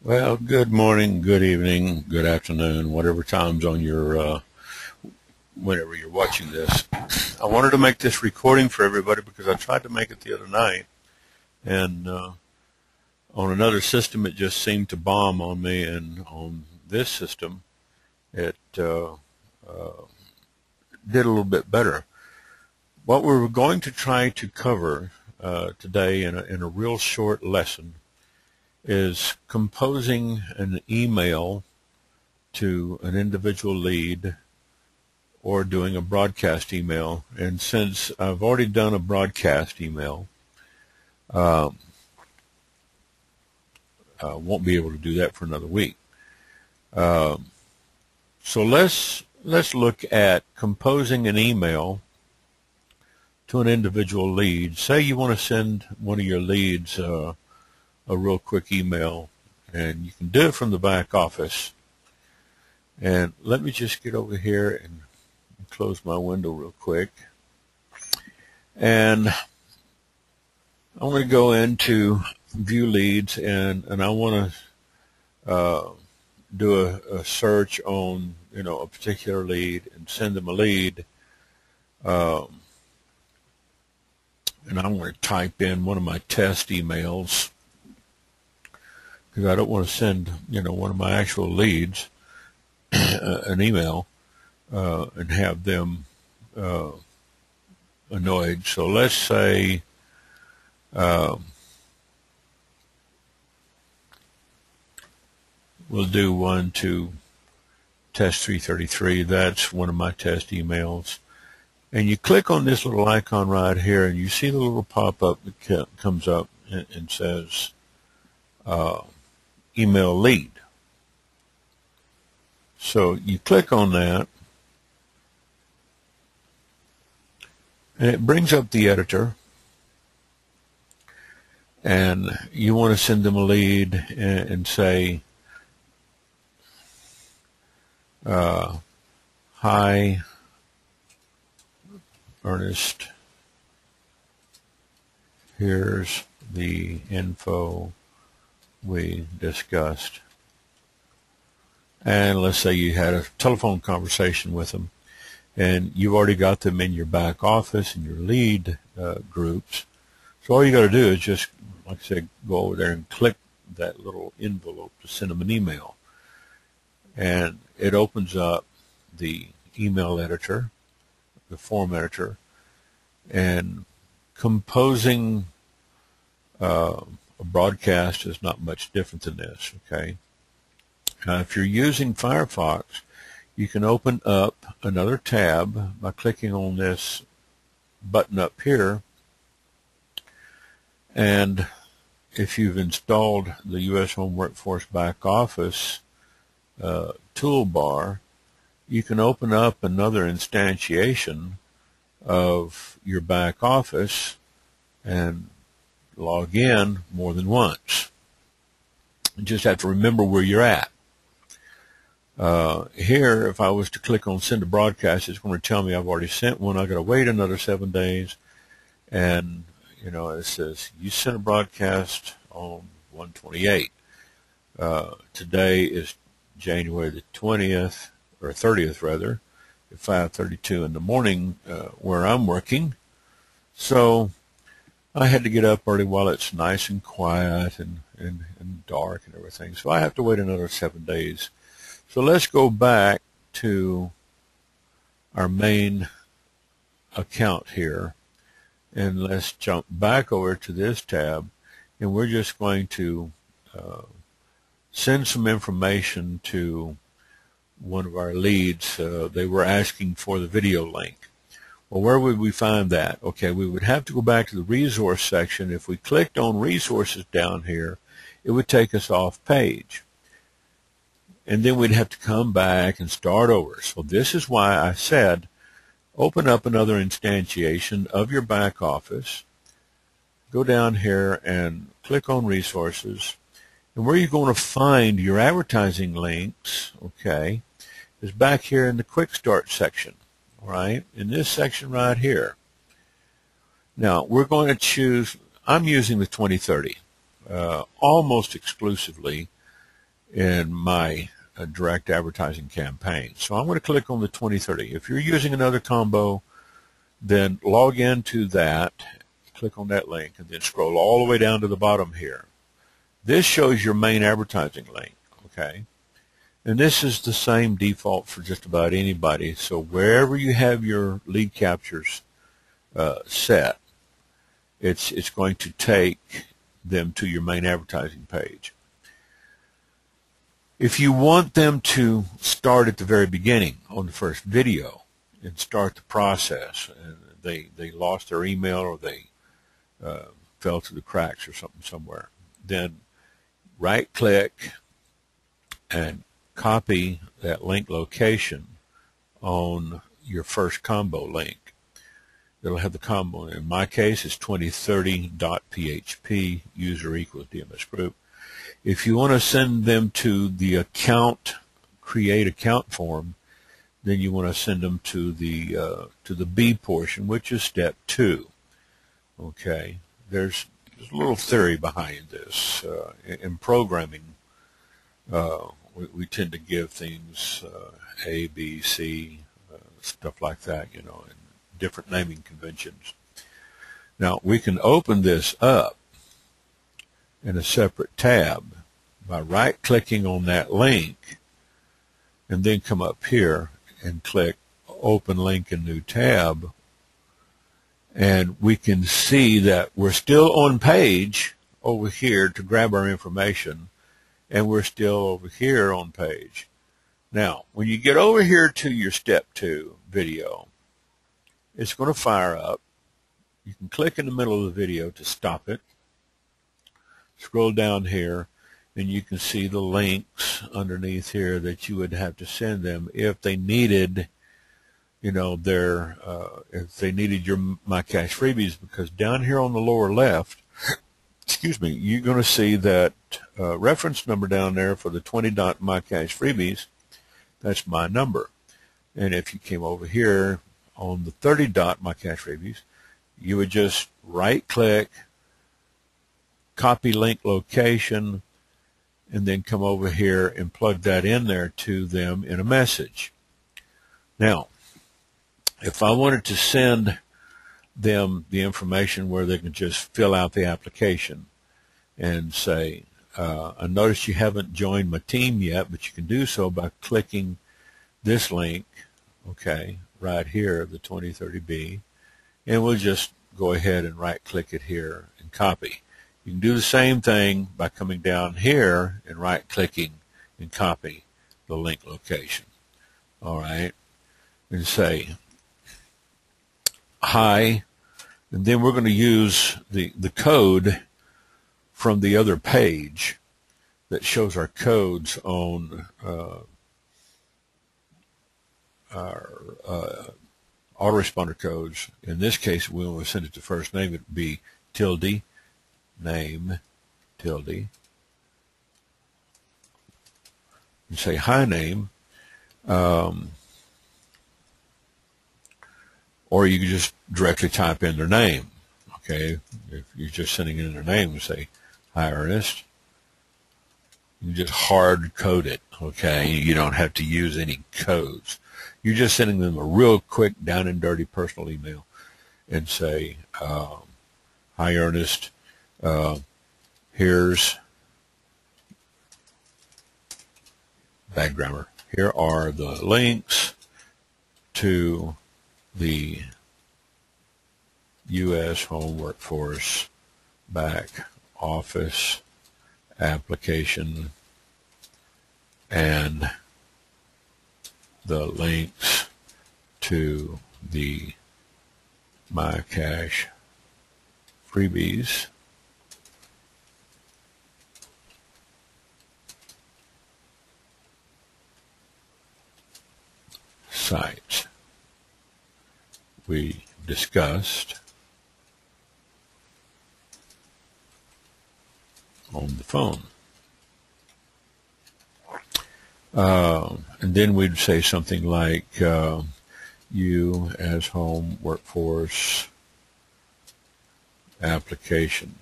Well, good morning, good evening, good afternoon, whatever time's on your, whenever you're watching this. I wanted to make this recording for everybody because I tried to make it the other night, and on another system it just seemed to bomb on me, and on this system it did a little bit better. What we're going to try to cover today in a real short lesson is composing an email to an individual lead or doing a broadcast email. And since I've already done a broadcast email, I won't be able to do that for another week. So let's look at composing an email to an individual lead. Say you want to send one of your leads a real quick email, and you can do it from the back office. And let me just get over here and close my window real quick. And I want to go into view leads, and I want to do a search on a particular lead and send them a lead. And I'm going to type in one of my test emails, because I don't want to send, one of my actual leads an email and have them annoyed. So let's say we'll do one to test 333. That's one of my test emails. And you click on this little icon right here, and you see the little pop-up that comes up and says email lead. So you click on that, and it brings up the editor, and you want to send them a lead and say, hi, Ernest, here's the info we discussed. And let's say you had a telephone conversation with them, and you've already got them in your back office and your lead groups. So all you got to do is just, like I said, go over there and click that little envelope to send them an email. And it opens up the email editor, the form editor, and composing a broadcast is not much different than this, okay? Now, if you're using Firefox, you can open up another tab by clicking on this button up here, and if you've installed the U.S. Home Workforce Back Office toolbar, you can open up another instantiation of your back office and log in more than once. You just have to remember where you're at. Here, if I was to click on send a broadcast, it's going to tell me I've already sent one. I've got to wait another 7 days. And, it says you sent a broadcast on 1/28. Today is January the 20th, or 30th rather, at 5:32 in the morning where I'm working. So I had to get up early while it's nice and quiet and dark and everything. So I have to wait another 7 days. So let's go back to our main account here, and let's jump back over to this tab, and we're just going to send some information to one of our leads. They were asking for the video link. Well, where would we find that? Okay, we would have to go back to the resource section. If we clicked on resources down here, it would take us off page. And then we'd have to come back and start over. So this is why I said open up another instantiation of your back office. Go down here and click on resources. And where you're going to find your advertising links, okay, is back here in the quick start section. All right, in this section right here. Now, we're going to choose, I'm using the 2030 almost exclusively in my direct advertising campaign. So I'm going to click on the 2030. If you're using another combo, then log into that, click on that link, and then scroll all the way down to the bottom here. This shows your main advertising link, okay? And this is the same default for just about anybody. So wherever you have your lead captures set, it's going to take them to your main advertising page. If you want them to start at the very beginning on the first video and start the process, and they lost their email or they fell through the cracks or something somewhere, then right-click and copy that link location on your first combo link. It'll have the combo. In my case, it's 2030.php, user equals DMS group. If you want to send them to the account, create account form, then you want to send them to the B portion, which is step 2. Okay, there's a little theory behind this. In programming, we tend to give things A, B, C, stuff like that, you know, and different naming conventions. Now, we can open this up in a separate tab by right-clicking on that link and then come up here and click Open Link in New Tab, and we can see that we're still on page over here to grab our information, and we're still over here on page. Now, when you get over here to your step 2 video, it's going to fire up. You can click in the middle of the video to stop it. Scroll down here, and you can see the links underneath here that you would have to send them if they needed, you know, if they needed your My Cash freebies, because down here on the lower left, excuse me, you're going to see that reference number down there for the 20.mycash freebies. That's my number. And if you came over here on the 30.mycash freebies, you would just right-click, copy link location, and then come over here and plug that in there to them in a message. Now, if I wanted to send them the information where they can just fill out the application and say, I noticed you haven't joined my team yet, but you can do so by clicking this link, okay, right here, the 2030B, and we'll just go ahead and right-click it here and copy. You can do the same thing by coming down here and right-clicking and copy the link location, all right, and say, hi, and then we're going to use the code from the other page that shows our codes on our autoresponder codes. In this case, we want to send it to first name. It would be tilde, name, tilde, and say hi name. Or you can just directly type in their name. Okay, if you're just sending in their name, and say, hi, Ernest. You just hard code it, okay? You don't have to use any codes. You're just sending them a real quick, down and dirty personal email and say, hi, Ernest. Here's bad grammar. Here are the links to the U.S. Home Workforce Back Office application and the links to the My Cash freebies sites we discussed on the phone. And then we'd say something like, you as home workforce application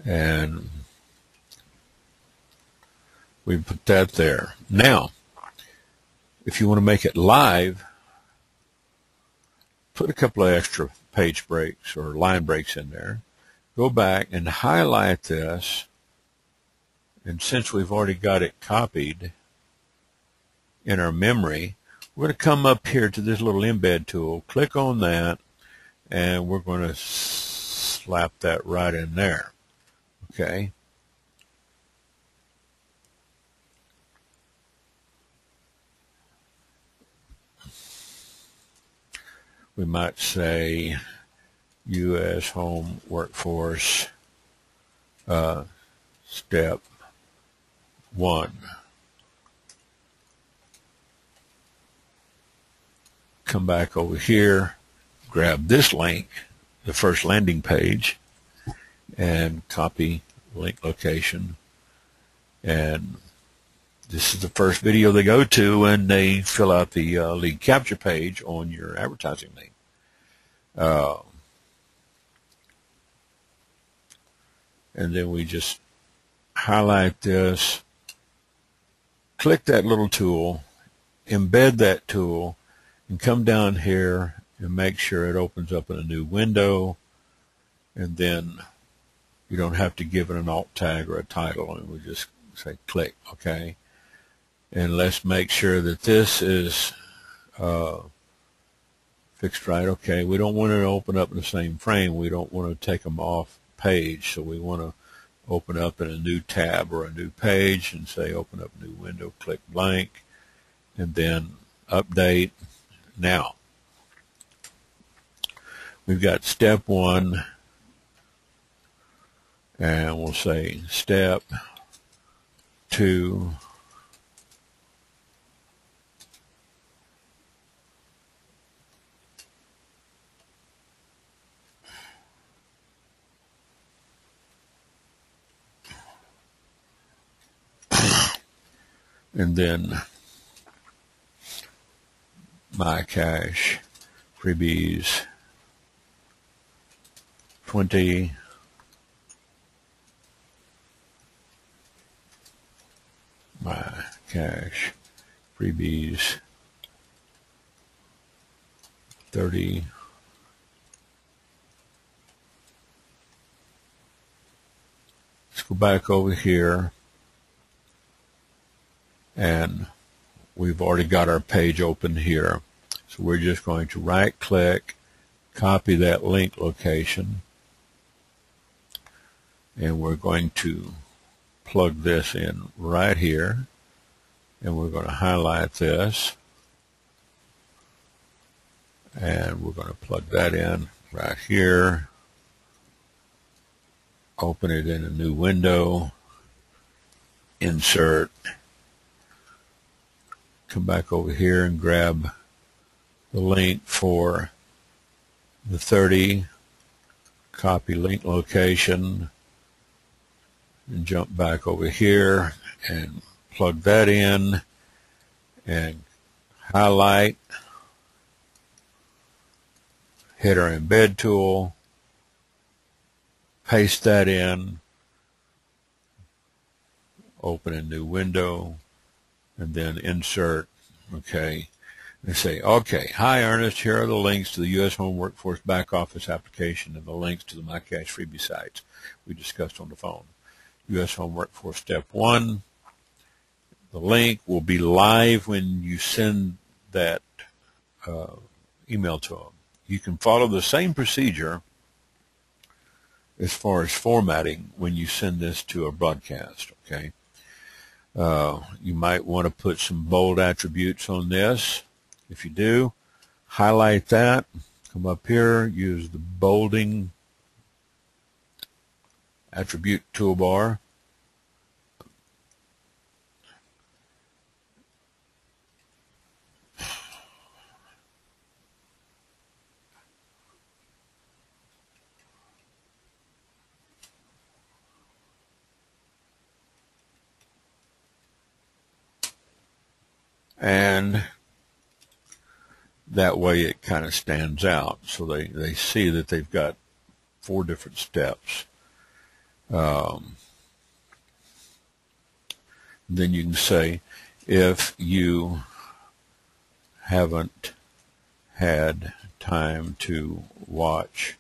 And we put that there. Now, if you want to make it live, put a couple of extra page breaks or line breaks in there. Go back and highlight this. And since we've already got it copied in our memory, we're going to come up here to this little embed tool, click on that, and we're going to slap that right in there. Okay. We might say U.S. Home Workforce Step 1. Come back over here, grab this link, the first landing page, and copy link location. And this is the first video they go to when they fill out the lead capture page on your advertising link. And then we just highlight this, click that little tool, embed that tool, and come down here and make sure it opens up in a new window. And then you don't have to give it an alt tag or a title, and we just say click, okay? And let's make sure that this is fixed right. Okay, we don't want it to open up in the same frame. We don't want to take them off page, so we want to open up in a new tab or a new page and say open up new window, click blank, and then update. Now, we've got step 1, and we'll say step 2. And then my cash freebies 20, my cash freebies 30, let's go back over here. And we've already got our page open here. So we're just going to right click, copy that link location, and we're going to plug this in right here. And we're going to highlight this. And we're going to plug that in right here. Open it in a new window. Insert. Come back over here and grab the link for the 30, copy link location, and jump back over here and plug that in and highlight, hit our embed tool, paste that in, open a new window, and then insert, okay, and say, okay, hi Ernest, here are the links to the U.S. Home Workforce back office application and the links to the My Cash freebie sites we discussed on the phone. U.S. Home Workforce Step 1, the link will be live when you send that email to them. You can follow the same procedure as far as formatting when you send this to a broadcast, okay? You might want to put some bold attributes on this. If you do, highlight that, come up here, use the bolding attribute toolbar. And that way it kind of stands out, so they see that they've got 4 different steps. Um, then you can say, if you haven't had time to watch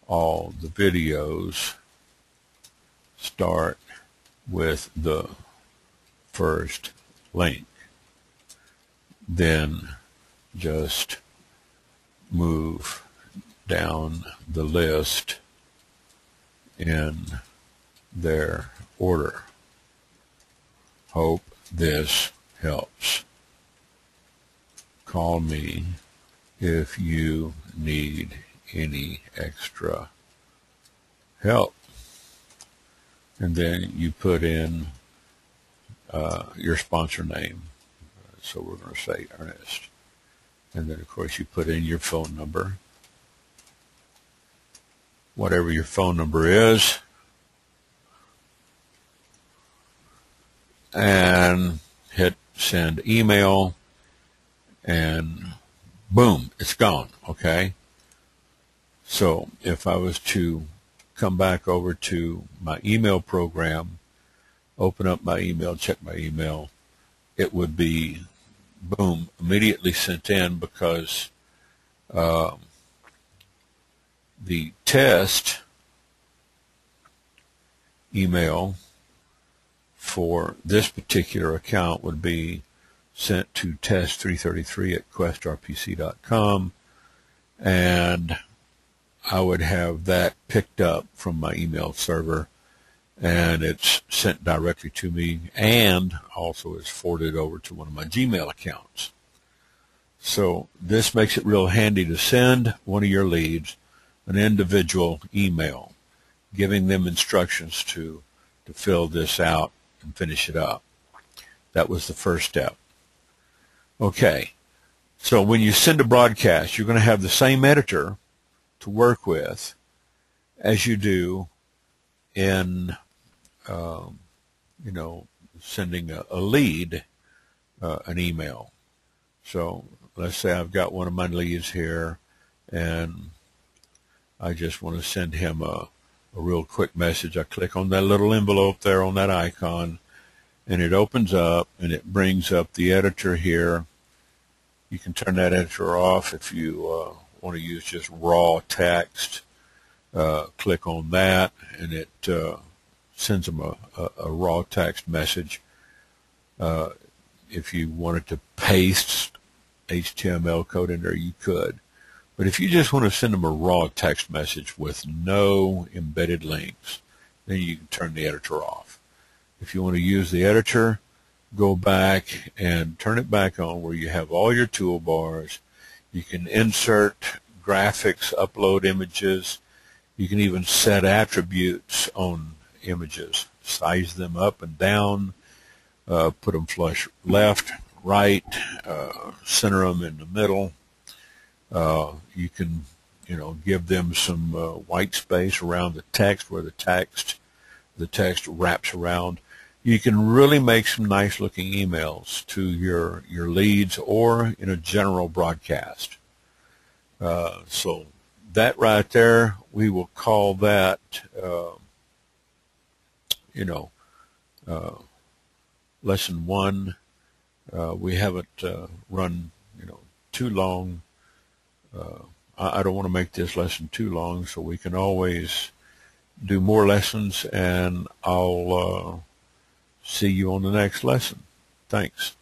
all the videos, start with the first link. Then just move down the list in their order. Hope this helps. Call me if you need any extra help. And then you put in your sponsor name. So we're going to say Ernest. And then, of course, you put in your phone number, whatever your phone number is, and hit send email, and boom, it's gone, okay? So if I was to come back over to my email program, open up my email, check my email, it would be, boom, immediately sent in, because the test email for this particular account would be sent to test333@questrpc.com, and I would have that picked up from my email server, and it's sent directly to me, and also is forwarded over to one of my Gmail accounts. So this makes it real handy to send one of your leads an individual email, giving them instructions to fill this out and finish it up. That was the first step. Okay, so when you send a broadcast, you're going to have the same editor to work with as you do in sending a lead an email. So let's say I've got one of my leads here, and I just want to send him a real quick message. I click on that little envelope there on that icon, and it opens up, and it brings up the editor here. You can turn that editor off if you want to use just raw text. Click on that, and it sends them a raw text message. If you wanted to paste HTML code in there, you could. But if you just want to send them a raw text message with no embedded links, then you can turn the editor off. If you want to use the editor, go back and turn it back on where you have all your toolbars. You can insert graphics, upload images. You can even set attributes on images, size them up and down, put them flush left, right, center them in the middle. You can, give them some white space around the text where the text wraps around. You can really make some nice looking emails to your leads or in a general broadcast. So that right there, we will call that, lesson 1. We haven't run, too long. I don't want to make this lesson too long, so we can always do more lessons, and I'll see you on the next lesson. Thanks.